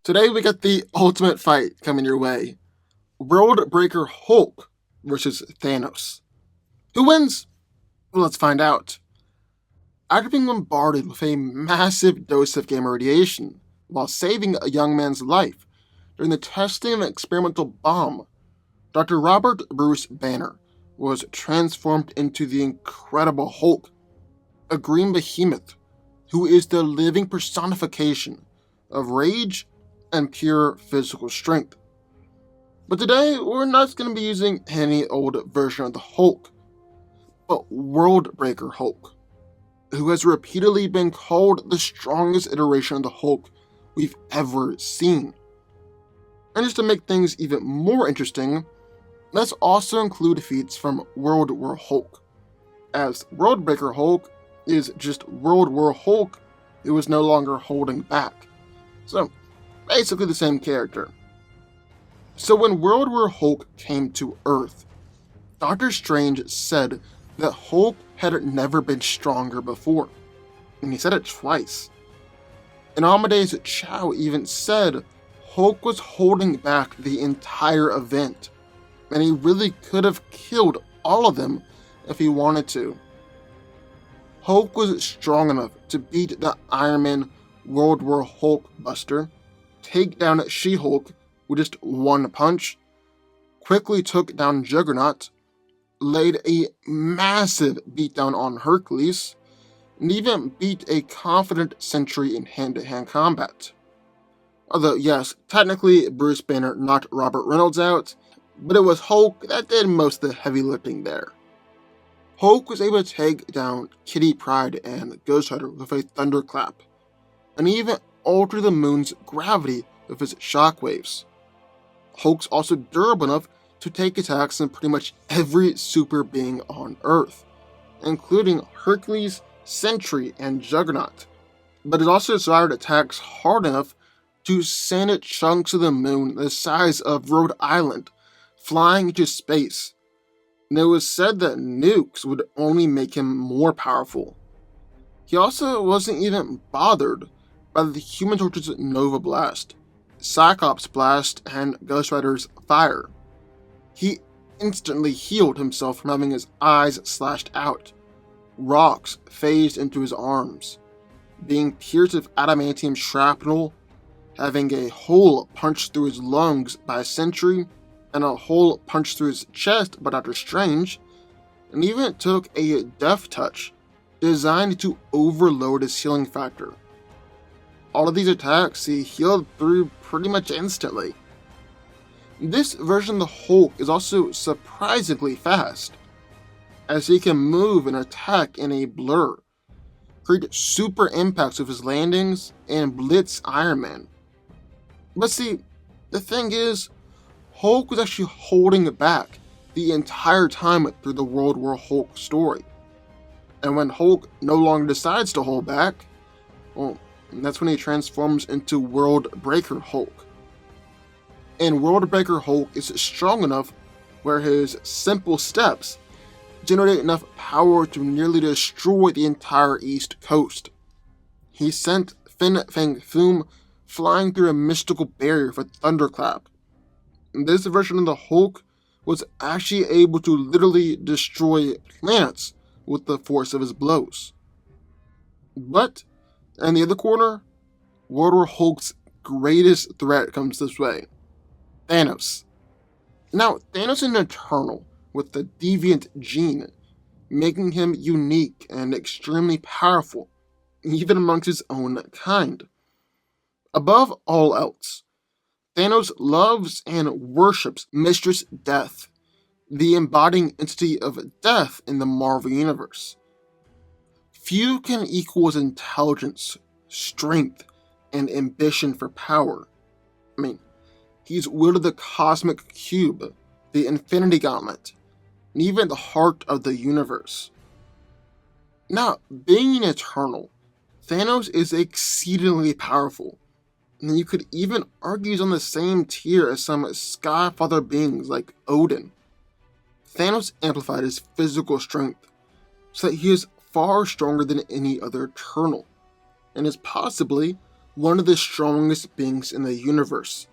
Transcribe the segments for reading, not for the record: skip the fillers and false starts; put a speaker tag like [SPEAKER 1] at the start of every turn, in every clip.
[SPEAKER 1] Today we got the ultimate fight coming your way. World Breaker Hulk versus Thanos. Who wins? Well, let's find out. After being bombarded with a massive dose of gamma radiation while saving a young man's life during the testing of an experimental bomb, Dr. Robert Bruce Banner was transformed into the Incredible Hulk, a green behemoth who is the living personification of rage and pure physical strength. But today, we're not going to be using any old version of the Hulk, but World Breaker Hulk, who has repeatedly been called the strongest iteration of the Hulk we've ever seen. And just to make things even more interesting, let's also include feats from World War Hulk, as World Breaker Hulk is just World War Hulk who is no longer holding back. So, basically the same character. So when World War Hulk came to Earth, Doctor Strange said that Hulk had never been stronger before, and he said it twice. And Amadeus Chow even said Hulk was holding back the entire event, and he really could have killed all of them if he wanted to. Hulk was strong enough to beat the Iron Man World War Hulk Buster, take down She-Hulk with just one punch, quickly took down Juggernaut, laid a massive beatdown on Hercules, and even beat a confident Sentry in hand-to-hand combat. Although yes, technically Bruce Banner knocked Robert Reynolds out, but it was Hulk that did most of the heavy lifting there. Hulk was able to take down Kitty Pryde and Ghost Rider with a thunderclap, and even alter the moon's gravity with his shockwaves. Hulk's also durable enough to take attacks on pretty much every super being on Earth, including Hercules, Sentry, and Juggernaut, but it also survived attacks hard enough to send chunks of the moon the size of Rhode Island flying into space, and it was said that nukes would only make him more powerful. He also wasn't even bothered by the Human Torch's Nova Blast, Cyclops Blast, and Ghost Rider's Fire. He instantly healed himself from having his eyes slashed out, rocks phased into his arms, being pierced with adamantium shrapnel, having a hole punched through his lungs by a Sentry, and a hole punched through his chest by Doctor Strange, and even took a Death Touch designed to overload his healing factor. All of these attacks he healed through pretty much instantly. This version of the Hulk is also surprisingly fast, as he can move and attack in a blur, create super impacts with his landings, and blitz Iron Man. But see, the thing is, Hulk was actually holding it back the entire time through the World War Hulk story. And when Hulk no longer decides to hold back, well, that's when he transforms into World Breaker Hulk. And World Breaker Hulk is strong enough where his simple steps generate enough power to nearly destroy the entire East Coast. He sent Fin Fang Foom flying through a mystical barrier for Thunderclap. And this version of the Hulk was actually able to literally destroy planets with the force of his blows. But, in the other corner, World War Hulk's greatest threat comes this way: Thanos. Now, Thanos is an Eternal with the deviant gene, making him unique and extremely powerful, even amongst his own kind. Above all else, Thanos loves and worships Mistress Death, the embodying entity of death in the Marvel Universe. Few can equal his intelligence, strength, and ambition for power. He's wielded the Cosmic Cube, the Infinity Gauntlet, and even the heart of the universe. Now, being an Eternal, Thanos is exceedingly powerful, and you could even argue he's on the same tier as some Skyfather beings like Odin. Thanos amplified his physical strength, so that he is far stronger than any other Eternal, and is possibly one of the strongest beings in the universe.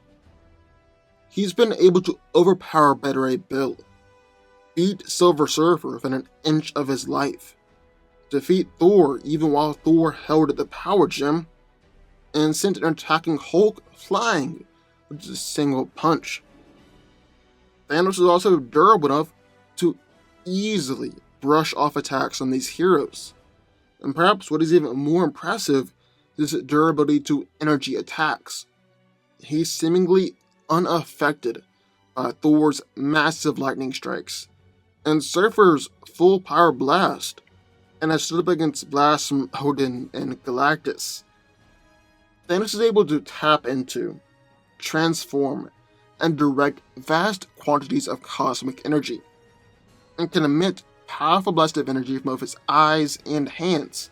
[SPEAKER 1] He's been able to overpower Better Ray Bill, beat Silver Surfer within an inch of his life, defeat Thor even while Thor held the power gem, and sent an attacking Hulk flying with just a single punch. Thanos is also durable enough to easily brush off attacks on these heroes. And perhaps what is even more impressive is his durability to energy attacks. He's seemingly unaffected by Thor's massive lightning strikes, and Surfer's full power blast, and has stood up against blasts from Odin and Galactus. Thanos is able to tap into, transform, and direct vast quantities of cosmic energy, and can emit powerful blasts of energy from both his eyes and hands.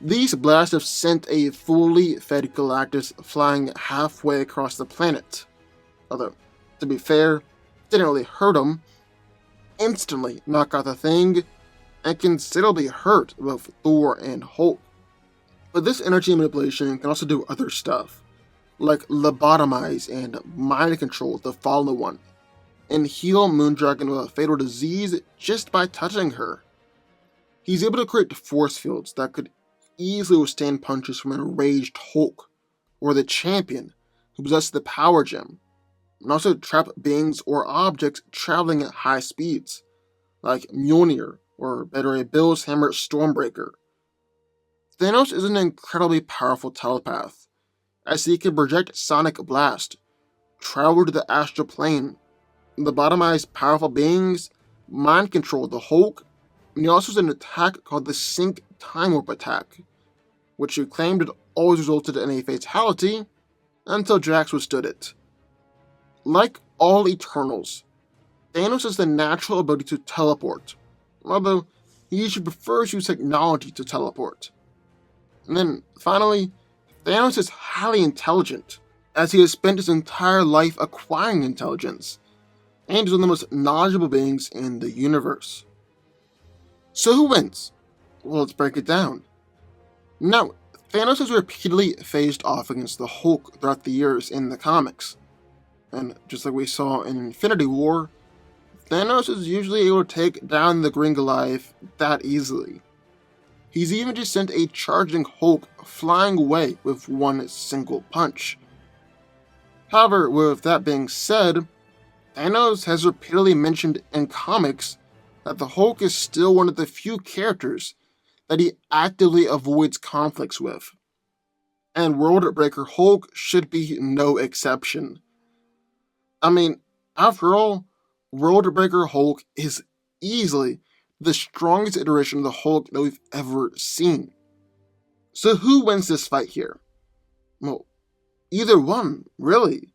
[SPEAKER 1] These blasts have sent a fully fed Galactus flying halfway across the planet. Although, to be fair, didn't really hurt him. Instantly knock out the thing, and considerably hurt both Thor and Hulk. But this energy manipulation can also do other stuff, like lobotomize and mind control the Fallen One, and heal Moondragon of a fatal disease just by touching her. He's able to create force fields that could easily withstand punches from an enraged Hulk, or the Champion, who possesses the Power Gem, and also trap beings or objects traveling at high speeds, like Mjolnir, or Better Ray Bill's hammer Stormbreaker. Thanos is an incredibly powerful telepath, as he can project Sonic Blast, travel to the astral plane, lobotomize powerful beings, mind control the Hulk, and he also has an attack called the Sync Time Warp attack, which he claimed had always resulted in a fatality until Drax withstood it. Like all Eternals, Thanos has the natural ability to teleport, although he usually prefers to use technology to teleport. And then, finally, Thanos is highly intelligent, as he has spent his entire life acquiring intelligence, and is one of the most knowledgeable beings in the universe. So who wins? Well, let's break it down. Now, Thanos has repeatedly faced off against the Hulk throughout the years in the comics, and just like we saw in Infinity War, Thanos is usually able to take down the Green Goliath that easily. He's even just sent a charging Hulk flying away with one single punch. However, with that being said, Thanos has repeatedly mentioned in comics that the Hulk is still one of the few characters that he actively avoids conflicts with. And World Breaker Hulk should be no exception. I mean, after all, World Breaker Hulk is easily the strongest iteration of the Hulk that we've ever seen. So who wins this fight here? Well, either one, really.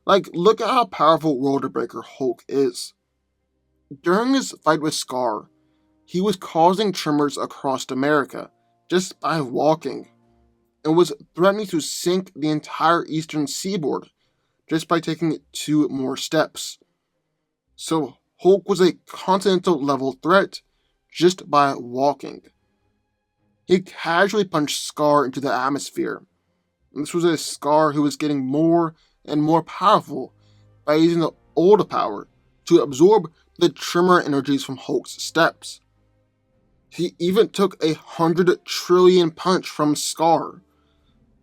[SPEAKER 1] Like, look at how powerful World Breaker Hulk is. During his fight with Scar, he was causing tremors across America just by walking, and was threatening to sink the entire eastern seaboard just by taking 2 more steps. So Hulk was a continental level threat just by walking. He casually punched Scar into the atmosphere, and this was a Scar who was getting more and more powerful by using the old power to absorb the tremor energies from Hulk's steps. He even took 100 trillion punch from Scar,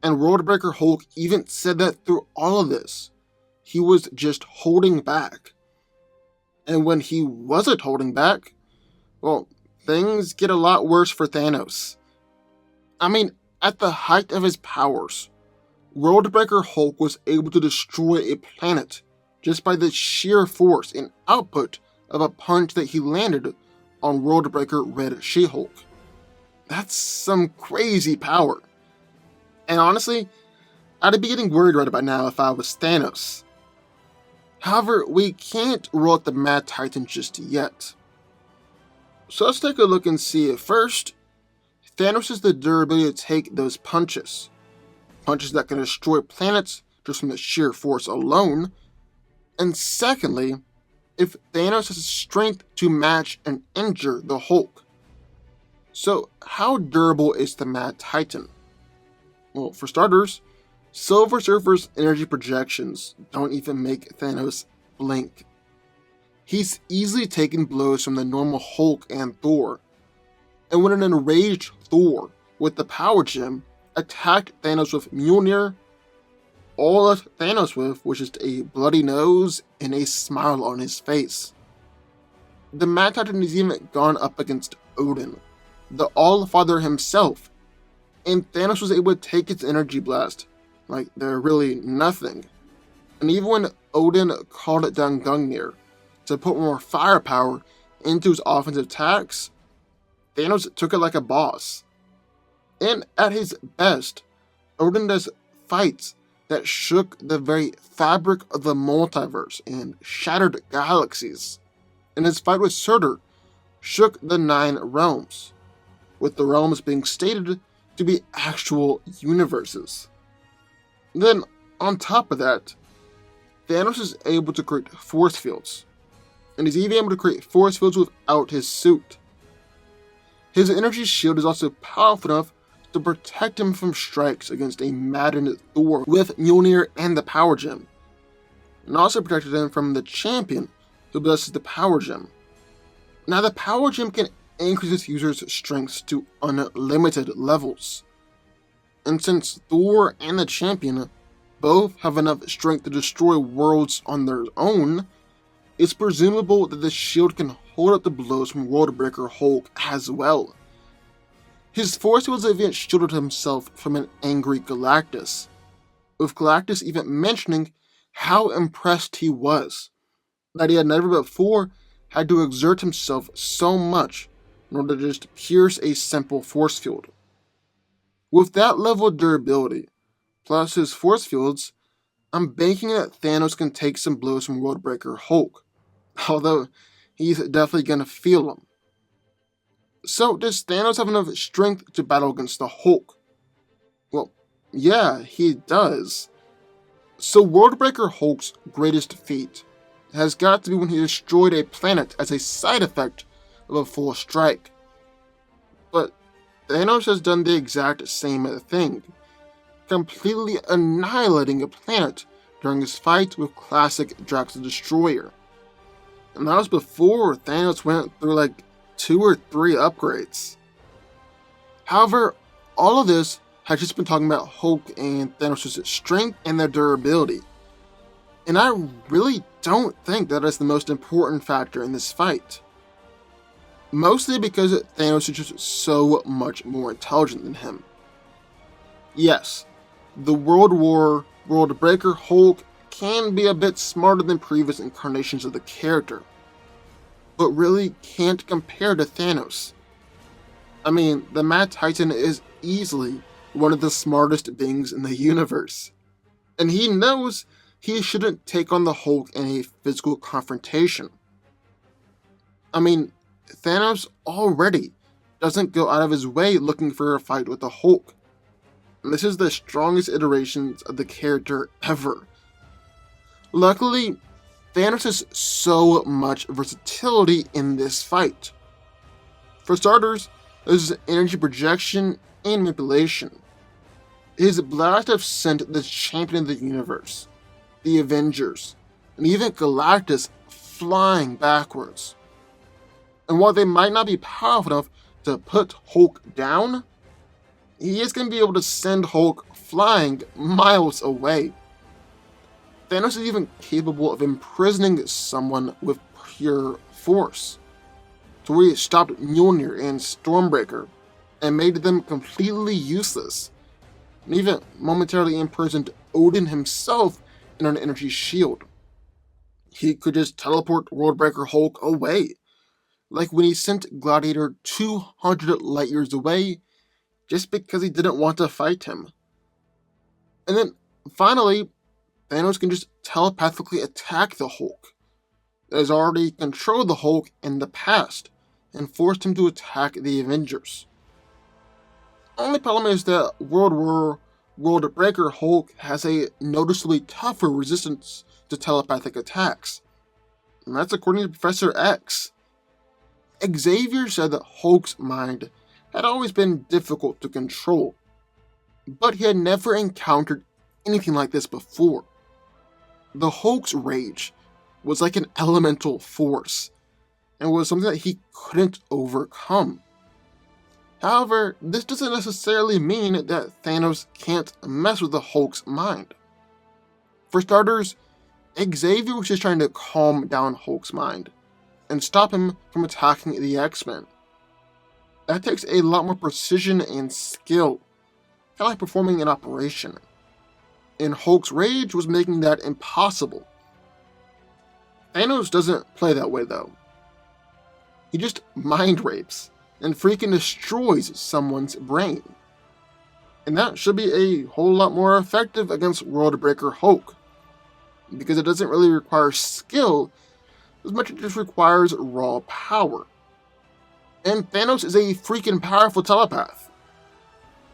[SPEAKER 1] and Worldbreaker Hulk even said that through all of this, he was just holding back. And when he wasn't holding back, well, things get a lot worse for Thanos. I mean, at the height of his powers, Worldbreaker Hulk was able to destroy a planet just by the sheer force and output of a punch that he landed on Worldbreaker Red She-Hulk. That's some crazy power. And honestly, I'd be getting worried right about now if I was Thanos. However, we can't rule out the Mad Titan just yet. So let's take a look and see if first, Thanos has the durability to take those punches. Punches that can destroy planets just from the sheer force alone. And secondly, if Thanos has the strength to match and injure the Hulk. So how durable is the Mad Titan? Well, for starters, Silver Surfer's energy projections don't even make Thanos blink. He's easily taken blows from the normal Hulk and Thor, and when an enraged Thor with the Power Gem attacked Thanos with Mjolnir, all left Thanos with was just a bloody nose and a smile on his face. The Mad Titan has even gone up against Odin, the All-Father himself, and Thanos was able to take its energy blast like they're really nothing. And even when Odin called it down Gungnir to put more firepower into his offensive attacks, Thanos took it like a boss. And at his best, Odin does fights that shook the very fabric of the multiverse and shattered galaxies. And his fight with Surtur shook the 9 realms, with the realms being stated to be actual universes. Then, on top of that, Thanos is able to create force fields, and he's even able to create force fields without his suit. His energy shield is also powerful enough to protect him from strikes against a maddened Thor with Mjolnir and the Power Gem, and also protected him from the champion who possesses the Power Gem. Now, the Power Gem can increase its user's strengths to unlimited levels, and since Thor and the champion both have enough strength to destroy worlds on their own, it's presumable that the shield can hold up the blows from Worldbreaker Hulk as well. His force fields even shielded himself from an angry Galactus, with Galactus even mentioning how impressed he was, that he had never before had to exert himself so much in order to just pierce a simple force field. With that level of durability, plus his force fields, I'm banking that Thanos can take some blows from Worldbreaker Hulk, although he's definitely gonna feel them. So, does Thanos have enough strength to battle against the Hulk? Well, yeah, he does. So, Worldbreaker Hulk's greatest feat has got to be when he destroyed a planet as a side effect of a full strike. But Thanos has done the exact same thing, completely annihilating a planet during his fight with classic Drax the Destroyer. And that was before Thanos went through like 2 or 3 upgrades. However, all of this has just been talking about Hulk and Thanos' strength and their durability. And I really don't think that is the most important factor in this fight. Mostly because Thanos is just so much more intelligent than him. Yes, the Worldbreaker Hulk can be a bit smarter than previous incarnations of the character, but really can't compare to Thanos. I mean, the Mad Titan is easily one of the smartest beings in the universe, and he knows he shouldn't take on the Hulk in a physical confrontation. I mean, Thanos already doesn't go out of his way looking for a fight with the Hulk. And this is the strongest iterations of the character ever. Luckily, Thanos has so much versatility in this fight. For starters, there's energy projection and manipulation. His blast have sent the champion of the universe, the Avengers, and even Galactus flying backwards. And while they might not be powerful enough to put Hulk down, he is going to be able to send Hulk flying miles away. Thanos is even capable of imprisoning someone with pure force, to where he stopped Mjolnir and Stormbreaker and made them completely useless, and even momentarily imprisoned Odin himself in an energy shield. He could just teleport Worldbreaker Hulk away, like when he sent Gladiator 200 light years away just because he didn't want to fight him. And then, finally, Thanos can just telepathically attack the Hulk, that has already controlled the Hulk in the past and forced him to attack the Avengers. Only problem is that Worldbreaker Hulk has a noticeably tougher resistance to telepathic attacks, and that's according to Professor X. Xavier said that Hulk's mind had always been difficult to control, but he had never encountered anything like this before. The Hulk's rage was like an elemental force, and was something that he couldn't overcome. However, this doesn't necessarily mean that Thanos can't mess with the Hulk's mind. For starters, Xavier was just trying to calm down Hulk's mind and stop him from attacking the X-Men. That takes a lot more precision and skill, kind of like performing an operation. And Hulk's rage was making that impossible. Thanos doesn't play that way though. He just mind rapes and freaking destroys someone's brain. And that should be a whole lot more effective against Worldbreaker Hulk, because it doesn't really require skill as much as it just requires raw power. And Thanos is a freaking powerful telepath.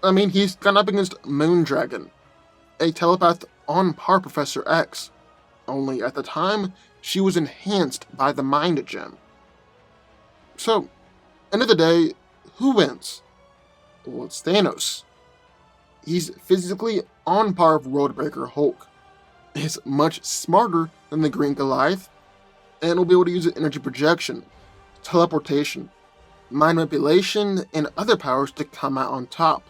[SPEAKER 1] I mean, he's gone up against Moondragon, a telepath on par Professor X, only at the time she was enhanced by the Mind Gem. So, end of the day, who wins? Well, it's Thanos. He's physically on par with Worldbreaker Hulk. He's much smarter than the Green Goliath, and will be able to use energy projection, teleportation, mind manipulation, and other powers to come out on top.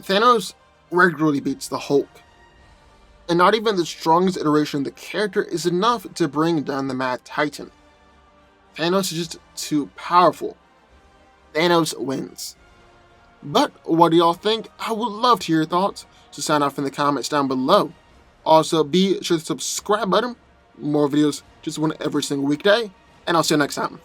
[SPEAKER 1] Thanos regularly beats the Hulk, and not even the strongest iteration of the character is enough to bring down the Mad Titan. Thanos is just too powerful. Thanos wins. But what do y'all think? I would love to hear your thoughts, so sign off in the comments down below. Also, be sure to subscribe button. More videos just one every single weekday, and I'll see you next time.